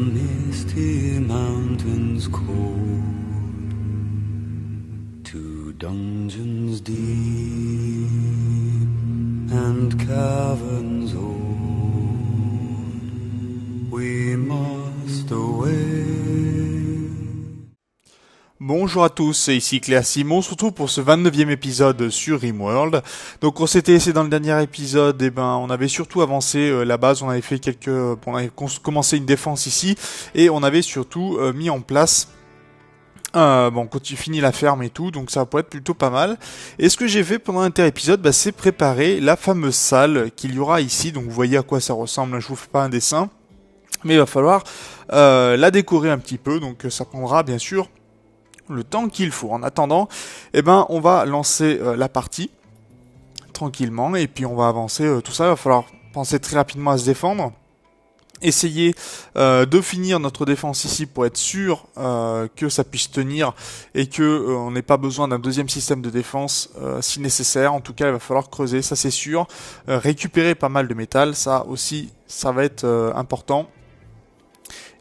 misty mountains cold, to dungeons deep and caverns old, we must away. Bonjour à tous, c'est ici Claire Simon, surtout pour ce 29e épisode sur RimWorld. Donc on s'était laissé dans le dernier épisode, on avait surtout avancé la base, on avait fait on avait commencé une défense ici, et on avait surtout mis en place quand tu finis la ferme et tout, donc ça peut être plutôt pas mal. Et ce que j'ai fait pendant l'inter-épisode, c'est préparer la fameuse salle qu'il y aura ici. Donc vous voyez à quoi ça ressemble, je vous fais pas un dessin, mais il va falloir la décorer un petit peu, donc ça prendra bien sûr le temps qu'il faut. En attendant, on va lancer la partie tranquillement, et puis on va avancer tout ça. Il va falloir penser très rapidement à se défendre. Essayer de finir notre défense ici pour être sûr que ça puisse tenir et que on n'ait pas besoin d'un deuxième système de défense si nécessaire. En tout cas, il va falloir creuser, ça c'est sûr. Récupérer pas mal de métal, ça aussi, ça va être important.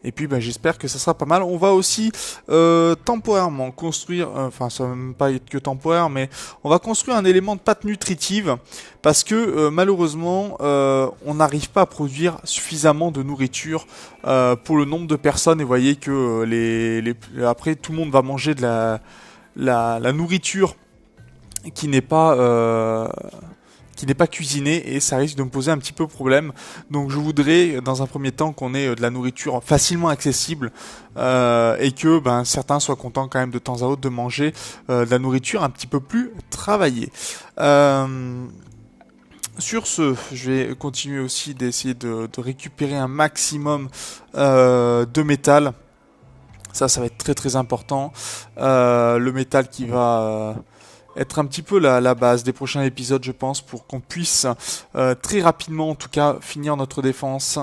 Et puis j'espère que ça sera pas mal. On va aussi temporairement construire, ça va même pas être que temporaire, mais on va construire un élément de pâte nutritive parce que malheureusement on n'arrive pas à produire suffisamment de nourriture pour le nombre de personnes. Et vous voyez que après tout le monde va manger de la nourriture qui n'est pas cuisiné, et ça risque de me poser un petit peu problème. Donc je voudrais dans un premier temps qu'on ait de la nourriture facilement accessible et que certains soient contents quand même de temps à autre de manger de la nourriture un petit peu plus travaillée. Sur ce, je vais continuer aussi d'essayer de récupérer un maximum de métal. Ça va être très très important. Le métal qui va être un petit peu la base des prochains épisodes, je pense, pour qu'on puisse très rapidement, en tout cas, finir notre défense.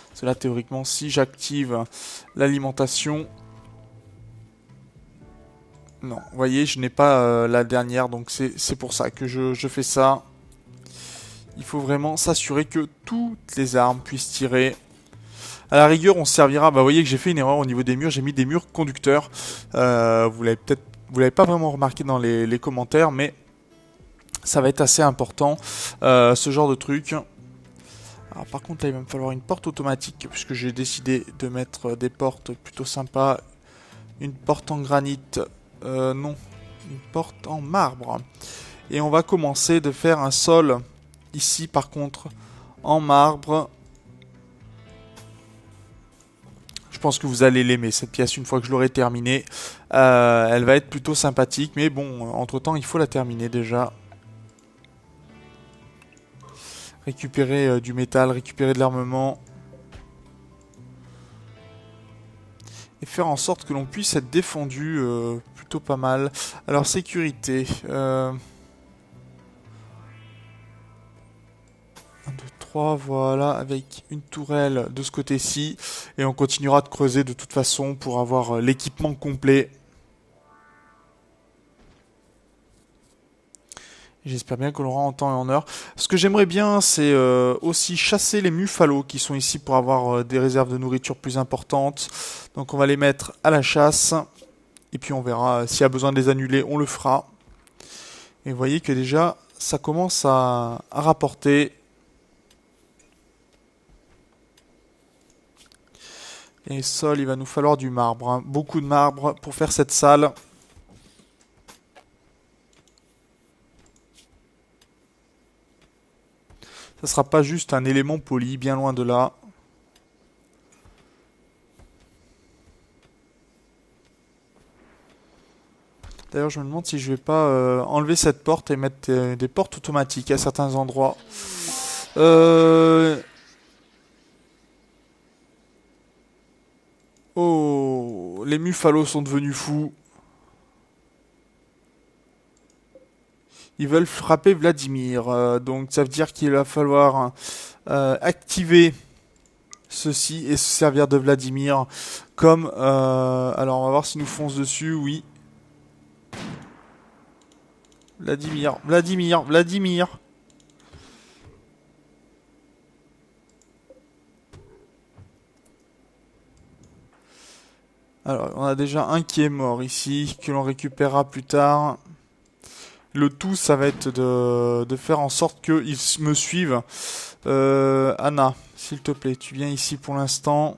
Parce que là, théoriquement, si j'active l'alimentation... Non, vous voyez, je n'ai pas la dernière, donc c'est pour ça que je fais ça. Il faut vraiment s'assurer que toutes les armes puissent tirer. À la rigueur, on se servira. Vous voyez que j'ai fait une erreur au niveau des murs. J'ai mis des murs conducteurs. Vous l'avez pas vraiment remarqué dans les commentaires, mais ça va être assez important ce genre de truc. Alors par contre, là, il va me falloir une porte automatique puisque j'ai décidé de mettre des portes plutôt sympas. Une porte en granit, non, une porte en marbre. Et on va commencer de faire un sol ici, par contre, en marbre. Je pense que vous allez l'aimer cette pièce une fois que je l'aurai terminée. Elle va être plutôt sympathique, mais bon, entre temps il faut la terminer déjà. Récupérer du métal, récupérer de l'armement. Et faire en sorte que l'on puisse être défendu plutôt pas mal. Alors sécurité. 1, 2, 3, voilà, avec une tourelle de ce côté-ci. Et on continuera de creuser de toute façon pour avoir l'équipement complet. J'espère bien qu'on l'aura en temps et en heure. Ce que j'aimerais bien, c'est aussi chasser les muffalos qui sont ici pour avoir des réserves de nourriture plus importantes. Donc on va les mettre à la chasse. Et puis on verra s'il y a besoin de les annuler, on le fera. Et vous voyez que déjà, ça commence à rapporter. Et sol, il va nous falloir du marbre, hein. Beaucoup de marbre pour faire cette salle. Ça sera pas juste un élément poli, bien loin de là. D'ailleurs, je me demande si je vais pas enlever cette porte et mettre des portes automatiques à certains endroits. Oh, les muffalos sont devenus fous. Ils veulent frapper Vladimir. Donc ça veut dire qu'il va falloir activer ceci et se servir de Vladimir comme... alors on va voir s'il nous fonce dessus, oui. Vladimir. Alors, on a déjà un qui est mort ici, que l'on récupérera plus tard. Le tout, ça va être de faire en sorte qu'ils me suivent. Anna, s'il te plaît, tu viens ici pour l'instant.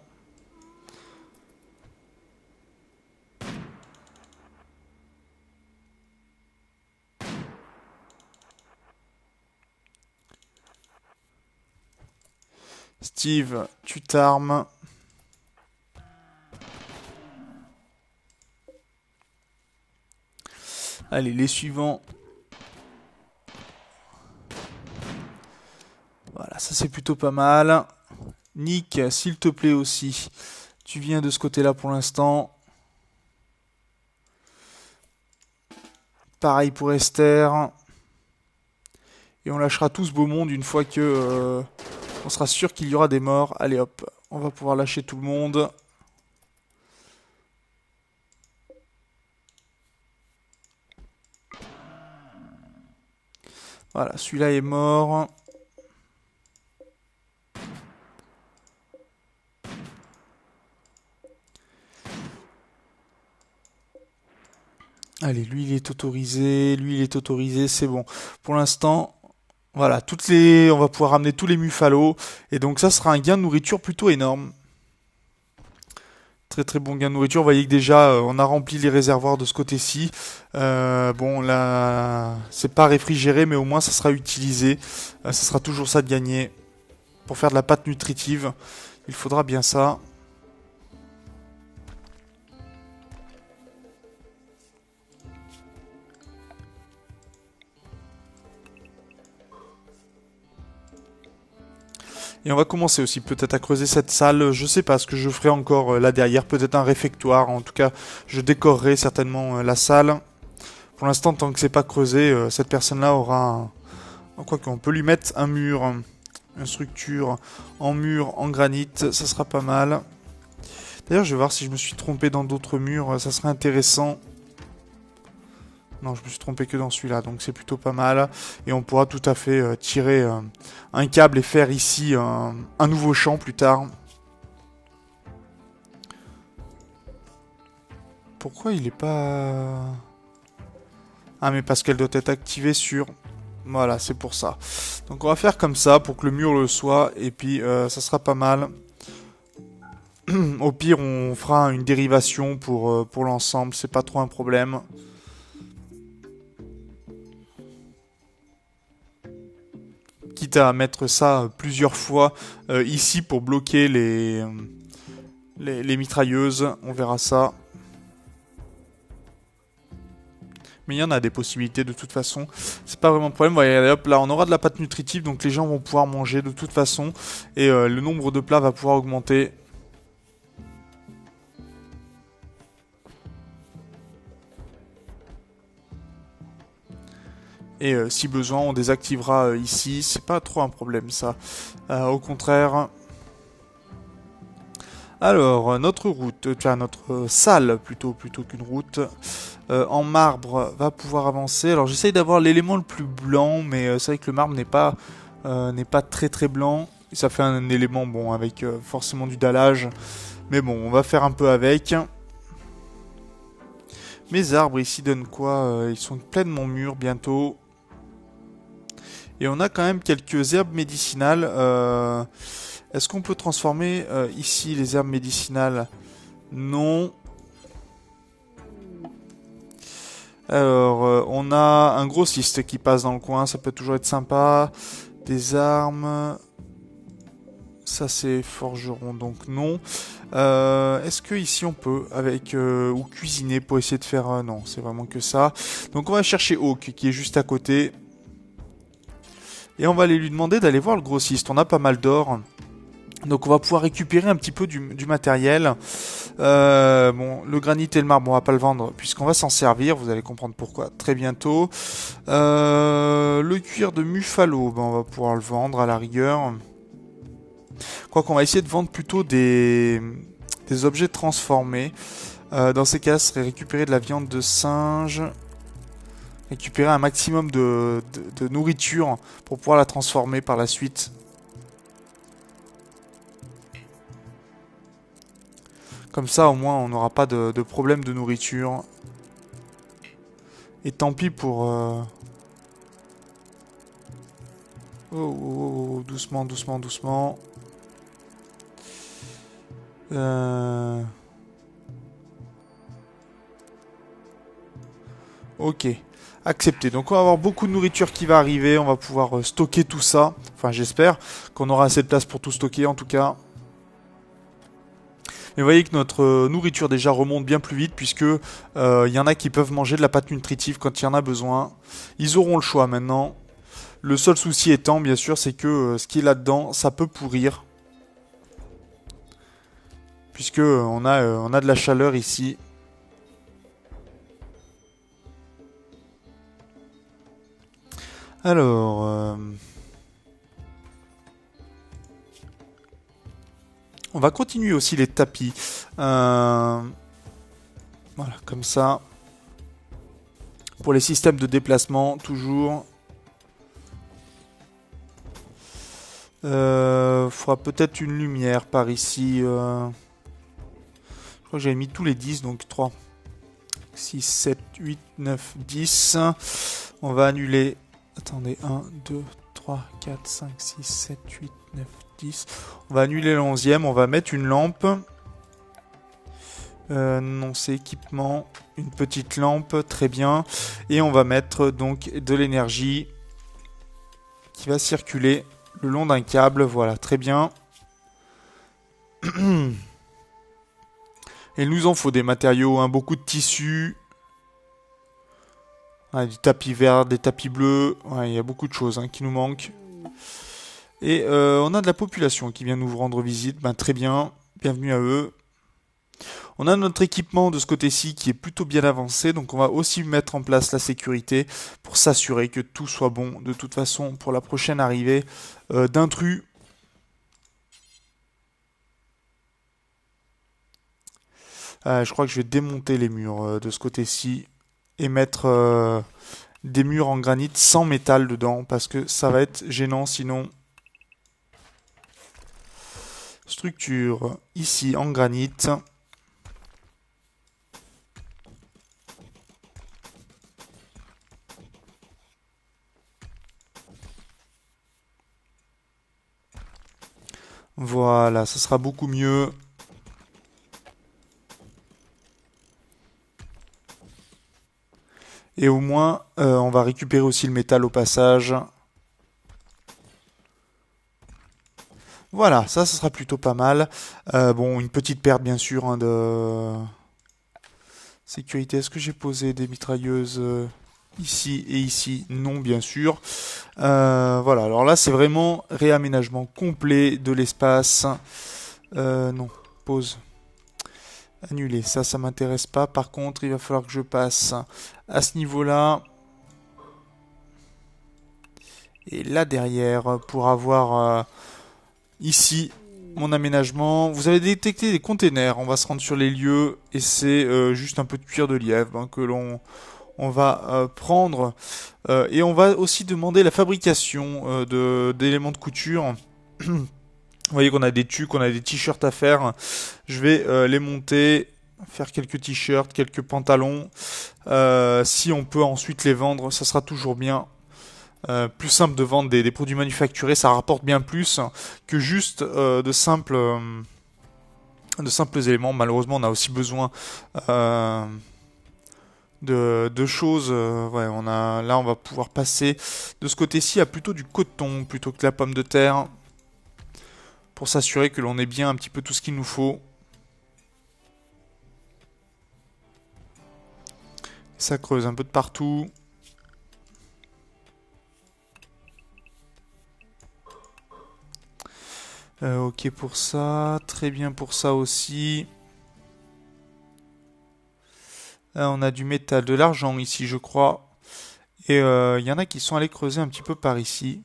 Steve, tu t'armes. Allez, les suivants. Voilà, ça c'est plutôt pas mal. Nick, s'il te plaît aussi. Tu viens de ce côté-là pour l'instant. Pareil pour Esther. Et on lâchera tout ce beau monde une fois que on sera sûr qu'il y aura des morts. Allez hop, on va pouvoir lâcher tout le monde. Voilà, celui-là est mort. Allez, lui il est autorisé, lui il est autorisé, c'est bon. Pour l'instant, voilà, on va pouvoir ramener tous les muffalos. Et donc ça sera un gain de nourriture plutôt énorme. Très très bon gain de nourriture. Vous voyez que déjà on a rempli les réservoirs de ce côté-ci. Bon là, c'est pas réfrigéré, mais au moins ça sera utilisé. Ça sera toujours ça de gagner. Pour faire de la pâte nutritive, il faudra bien ça. Et on va commencer aussi peut-être à creuser cette salle. Je sais pas ce que je ferai encore là derrière. Peut-être un réfectoire. En tout cas, je décorerai certainement la salle. Pour l'instant, tant que c'est pas creusé, cette personne-là aura... Quoi qu'on peut lui mettre un mur, une structure en mur, en granit. Ça sera pas mal. D'ailleurs, je vais voir si je me suis trompé dans d'autres murs. Ça serait intéressant. Non, je me suis trompé que dans celui-là, donc c'est plutôt pas mal. Et on pourra tout à fait tirer un câble et faire ici un nouveau champ plus tard. Pourquoi il est pas... Ah, mais parce qu'elle doit être activée sur... Voilà, c'est pour ça. Donc on va faire comme ça pour que le mur le soit, et puis ça sera pas mal. Au pire, on fera une dérivation pour l'ensemble, c'est pas trop un problème. Quitte à mettre ça plusieurs fois ici pour bloquer les mitrailleuses, on verra ça. Mais il y en a des possibilités de toute façon, c'est pas vraiment un problème. Voyez, hop, là on aura de la pâte nutritive, donc les gens vont pouvoir manger de toute façon, et le nombre de plats va pouvoir augmenter. Et si besoin, on désactivera ici. C'est pas trop un problème ça. Au contraire. Alors, notre route, enfin notre salle plutôt qu'une route, en marbre va pouvoir avancer. Alors j'essaye d'avoir l'élément le plus blanc, mais c'est vrai que le marbre n'est pas très très blanc. Et ça fait un élément bon avec forcément du dallage. Mais bon, on va faire un peu avec. Mes arbres ici donnent quoi? Ils sont pleinement mûrs bientôt. Et on a quand même quelques herbes médicinales. Est-ce qu'on peut transformer ici les herbes médicinales? Non. Alors, on a un grossiste qui passe dans le coin. Ça peut toujours être sympa. Des armes. Ça c'est forgeron, donc non. Est-ce que ici on peut avec ou cuisiner pour essayer de faire non, c'est vraiment que ça. Donc on va chercher Hawk qui est juste à côté. Et on va aller lui demander d'aller voir le grossiste. On a pas mal d'or. Donc on va pouvoir récupérer un petit peu du matériel. Bon, le granit et le marbre, on va pas le vendre puisqu'on va s'en servir. Vous allez comprendre pourquoi très bientôt. Le cuir de Muffalo, ben, on va pouvoir le vendre à la rigueur. Quoi qu'on va essayer de vendre plutôt des objets transformés. Dans ces cas, ce serait récupérer de la viande de singe. Récupérer un maximum de nourriture pour pouvoir la transformer par la suite. Comme ça, au moins, on n'aura pas de problème de nourriture. Et tant pis pour... Oh, oh, oh, doucement, doucement, doucement. Ok, accepté. Donc on va avoir beaucoup de nourriture qui va arriver. On va pouvoir stocker tout ça. Enfin, j'espère qu'on aura assez de place pour tout stocker, en tout cas. Mais vous voyez que notre nourriture déjà remonte bien plus vite, puisque y en a qui peuvent manger de la pâte nutritive quand il y en a besoin. Ils auront le choix maintenant. Le seul souci étant, bien sûr, c'est que ce qui est là-dedans, ça peut pourrir. Puisque on a de la chaleur ici. Alors... on va continuer aussi les tapis. Voilà, comme ça. Pour les systèmes de déplacement, toujours. Faudra peut-être une lumière par ici. Je crois que j'avais mis tous les 10, donc 3, 6, 7, 8, 9, 10. On va annuler. Attendez, 1, 2, 3, 4, 5, 6, 7, 8, 9, 10. On va annuler le 11e. On va mettre une lampe. Non, c'est équipement. Une petite lampe, très bien. Et on va mettre donc de l'énergie qui va circuler le long d'un câble. Voilà, très bien. Et il nous en faut des matériaux, hein, beaucoup de tissus. Ouais, du tapis vert, des tapis bleus. Ouais, il y a beaucoup de choses qui nous manquent. Et on a de la population qui vient nous rendre visite. Ben, très bien, bienvenue à eux. On a notre équipement de ce côté-ci qui est plutôt bien avancé, donc on va aussi mettre en place la sécurité pour s'assurer que tout soit bon de toute façon pour la prochaine arrivée d'intrus. Je crois que je vais démonter les murs de ce côté-ci et mettre des murs en granit sans métal dedans parce que ça va être gênant sinon. Structure ici en granit. Voilà, ça sera beaucoup mieux. Et au moins, on va récupérer aussi le métal au passage. Voilà, ça sera plutôt pas mal. Bon, une petite perte bien sûr de sécurité. Est-ce que j'ai posé des mitrailleuses ici et ici? Non, bien sûr. Voilà, alors là c'est vraiment réaménagement complet de l'espace. Non, pause. Annuler, ça m'intéresse pas. Par contre, il va falloir que je passe à ce niveau-là. Et là derrière, pour avoir ici mon aménagement. Vous avez détecté des containers. On va se rendre sur les lieux et c'est juste un peu de cuir de lièvre que on va prendre. Et on va aussi demander la fabrication d'éléments de couture. Vous voyez qu'on a des tucs, qu'on a des t-shirts à faire. Je vais les monter, faire quelques t-shirts, quelques pantalons. Si on peut ensuite les vendre, ça sera toujours bien. Plus simple de vendre des produits manufacturés, ça rapporte bien plus que juste de simples éléments. Malheureusement, on a aussi besoin de choses. Ouais, là, on va pouvoir passer de ce côté-ci à plutôt du coton plutôt que la pomme de terre. Pour s'assurer que l'on ait bien un petit peu tout ce qu'il nous faut. Ça creuse un peu de partout. Ok pour ça, très bien pour ça aussi. On a du métal, de l'argent ici je crois. Et il y en a qui sont allés creuser un petit peu par ici.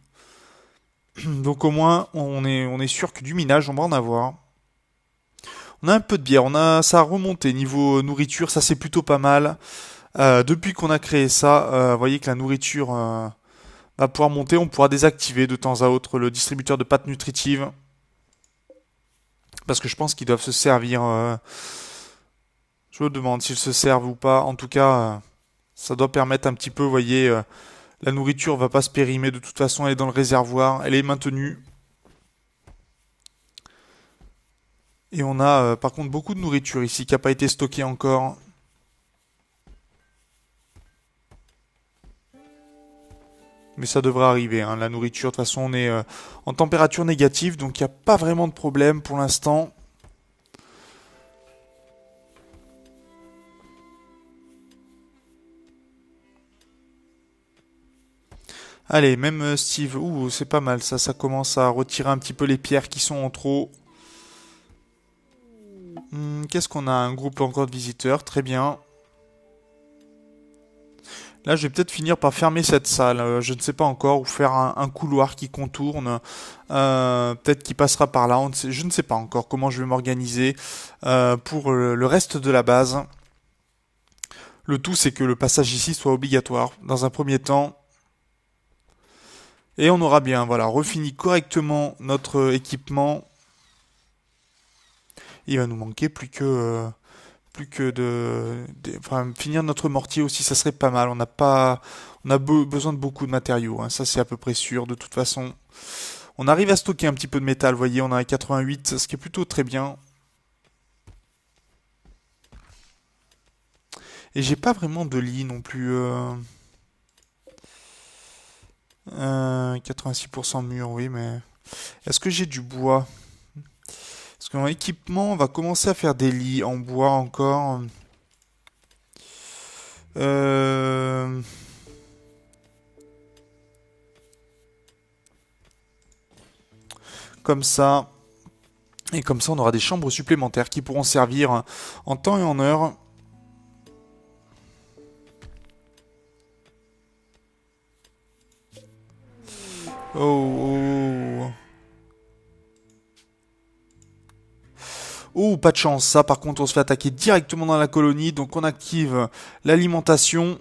Donc au moins on est sûr que du minage on va en avoir. On a un peu de bière, ça a remonté niveau nourriture, ça c'est plutôt pas mal. Depuis qu'on a créé ça, vous voyez que la nourriture va pouvoir monter, on pourra désactiver de temps à autre le distributeur de pâtes nutritives. Parce que je pense qu'ils doivent se servir. Je me demande s'ils se servent ou pas. En tout cas, ça doit permettre un petit peu, vous voyez, la nourriture va pas se périmer. De toute façon, elle est dans le réservoir, elle est maintenue. Et on a par contre beaucoup de nourriture ici qui n'a pas été stockée encore. Mais ça devrait arriver, hein. La nourriture, de toute façon, on est en température négative, donc il n'y a pas vraiment de problème pour l'instant. Allez, même Steve, ouh, c'est pas mal ça, ça commence à retirer un petit peu les pierres qui sont en trop. Qu'est-ce qu'on a? Un groupe encore de visiteurs, très bien. Là, je vais peut-être finir par fermer cette salle, je ne sais pas encore, ou faire un couloir qui contourne. Peut-être qu'il passera par là, je ne sais pas encore comment je vais m'organiser pour le reste de la base. Le tout, c'est que le passage ici soit obligatoire, dans un premier temps. Et on aura bien, voilà, refini correctement notre équipement. Il va nous manquer plus que enfin, finir notre mortier aussi, ça serait pas mal. On a besoin de beaucoup de matériaux, hein, ça c'est à peu près sûr. De toute façon, on arrive à stocker un petit peu de métal. Vous voyez, on a 88, ce qui est plutôt très bien. Et j'ai pas vraiment de lit non plus. 86% mur, oui, mais est-ce que j'ai du bois? Parce que mon équipement va commencer à faire des lits en bois encore. Euh... Comme ça. Et comme ça, on aura des chambres supplémentaires qui pourront servir en temps et en heure. Oh, oh. Oh, pas de chance. Ça, par contre, on se fait attaquer directement dans la colonie. Donc, on active l'alimentation.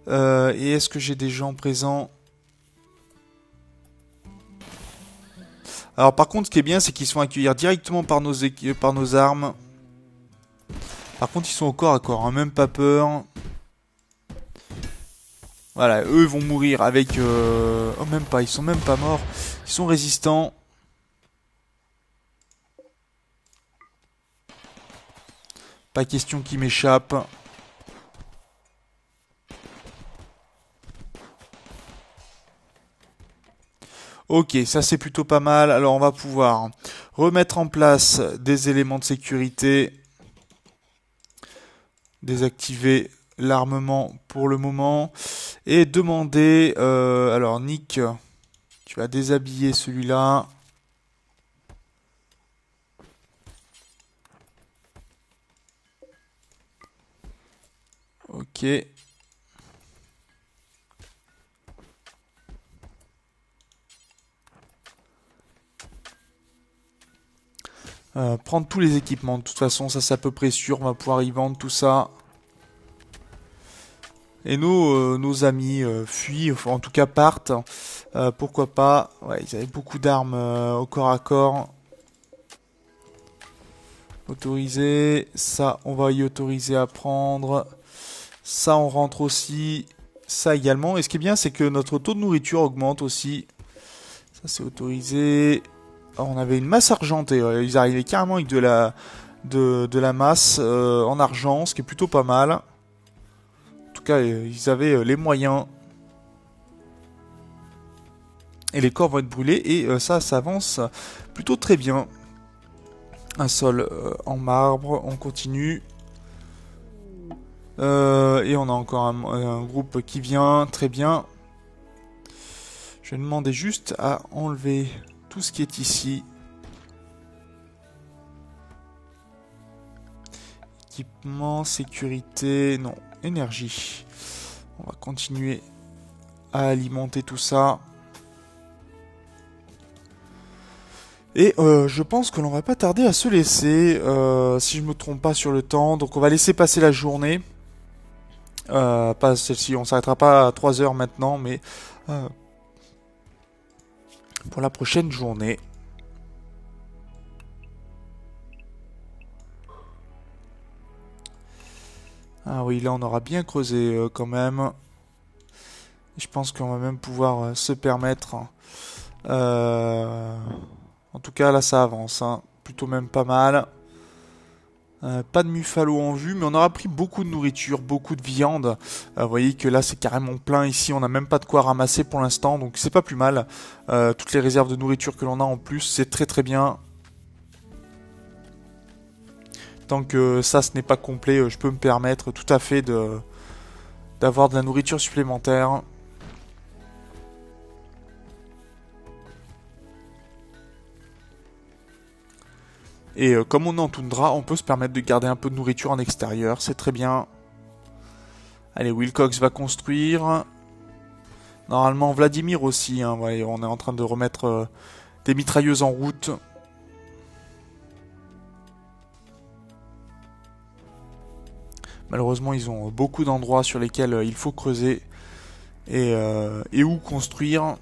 Et est-ce que j'ai des gens présents? Alors, par contre, ce qui est bien, c'est qu'ils sont accueillis directement par par nos armes. Par contre, ils sont au corps à corps, hein, même pas peur. Voilà, eux vont mourir avec... Oh, même pas, ils sont même pas morts. Ils sont résistants. Pas question qu'ils m'échappent. Ok, ça c'est plutôt pas mal. Alors on va pouvoir remettre en place des éléments de sécurité. Désactiver l'armement pour le moment. Et demander... alors Nick, tu vas déshabiller celui-là. Ok. Prendre tous les équipements. De toute façon, ça c'est à peu près sûr. On va pouvoir y vendre tout ça. Et nos amis fuient, enfin, en tout cas partent. Pourquoi pas. Ouais, ils avaient beaucoup d'armes au corps à corps. Autoriser. Ça, on va y autoriser à prendre. Ça, on rentre aussi. Ça également. Et ce qui est bien, c'est que notre taux de nourriture augmente aussi. Ça, c'est autorisé. Oh, on avait une masse argentée. Ils arrivaient carrément avec de la masse en argent, ce qui est plutôt pas mal. En tout cas, ils avaient les moyens. Et les corps vont être brûlés. Et ça avance plutôt très bien. Un sol en marbre. On continue. Et on a encore un groupe qui vient. Très bien. Je vais demander juste à enlever tout ce qui est ici. Équipement, sécurité, non, énergie. On va continuer à alimenter tout ça. Et je pense que l'on va pas tarder à se laisser, si je me trompe pas sur le temps. Donc on va laisser passer la journée. Pas celle-ci, on s'arrêtera pas à 3 heures maintenant, mais pour la prochaine journée. Ah oui, là on aura bien creusé quand même. Je pense qu'on va même pouvoir se permettre. Euh, En tout cas, là ça avance, hein. Plutôt même pas mal. Pas de Muffalo en vue, mais on aura pris beaucoup de nourriture, beaucoup de viande. Vous voyez que là c'est carrément plein ici, on n'a même pas de quoi ramasser pour l'instant, donc c'est pas plus mal. Toutes les réserves de nourriture que l'on a en plus, c'est très très bien. Tant que ça ce n'est pas complet, je peux me permettre tout à fait d'avoir de la nourriture supplémentaire. Et comme on est en toundra, on peut se permettre de garder un peu de nourriture en extérieur, c'est très bien. Allez, Wilcox va construire. Normalement, Vladimir aussi, hein, ouais, on est en train de remettre des mitrailleuses en route. Malheureusement, ils ont beaucoup d'endroits sur lesquels il faut creuser et où construire.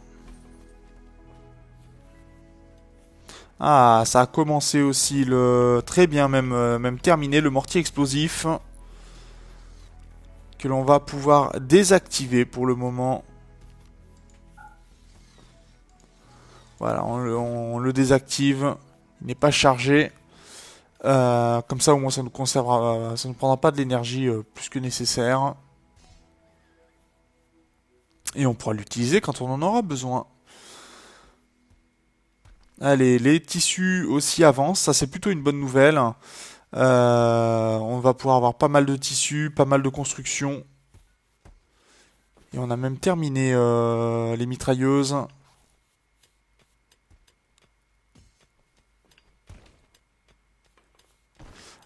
Ah, ça a commencé aussi le très bien, même terminé le mortier explosif que l'on va pouvoir désactiver pour le moment. Voilà, on le désactive. Il n'est pas chargé. Comme ça, au moins, ça nous conservera, ça ne prendra pas de l'énergie plus que nécessaire. Et on pourra l'utiliser quand on en aura besoin. Allez, les tissus aussi avancent, ça c'est plutôt une bonne nouvelle. On va pouvoir avoir pas mal de tissus, pas mal de constructions. Et on a même terminé les mitrailleuses.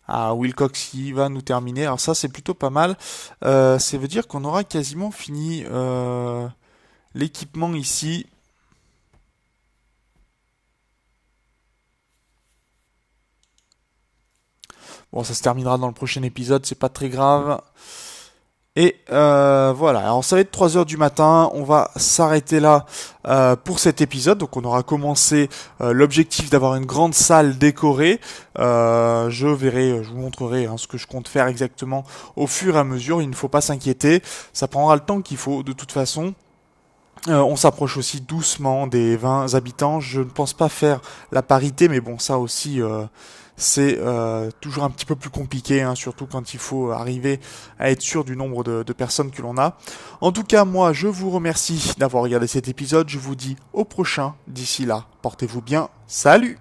Ah, Wilcox qui va nous terminer. Alors ça c'est plutôt pas mal. Ça veut dire qu'on aura quasiment fini l'équipement ici. Bon, ça se terminera dans le prochain épisode, c'est pas très grave. Et voilà, alors ça va être 3 heures du matin, on va s'arrêter là pour cet épisode. Donc on aura commencé l'objectif d'avoir une grande salle décorée. Je vous montrerai hein, ce que je compte faire exactement au fur et à mesure, il ne faut pas s'inquiéter, ça prendra le temps qu'il faut de toute façon. On s'approche aussi doucement des 20 habitants. Je ne pense pas faire la parité, mais bon, ça aussi, c'est toujours un petit peu plus compliqué, hein, surtout quand il faut arriver à être sûr du nombre de personnes que l'on a. En tout cas, moi, je vous remercie d'avoir regardé cet épisode. Je vous dis au prochain. D'ici là, portez-vous bien. Salut!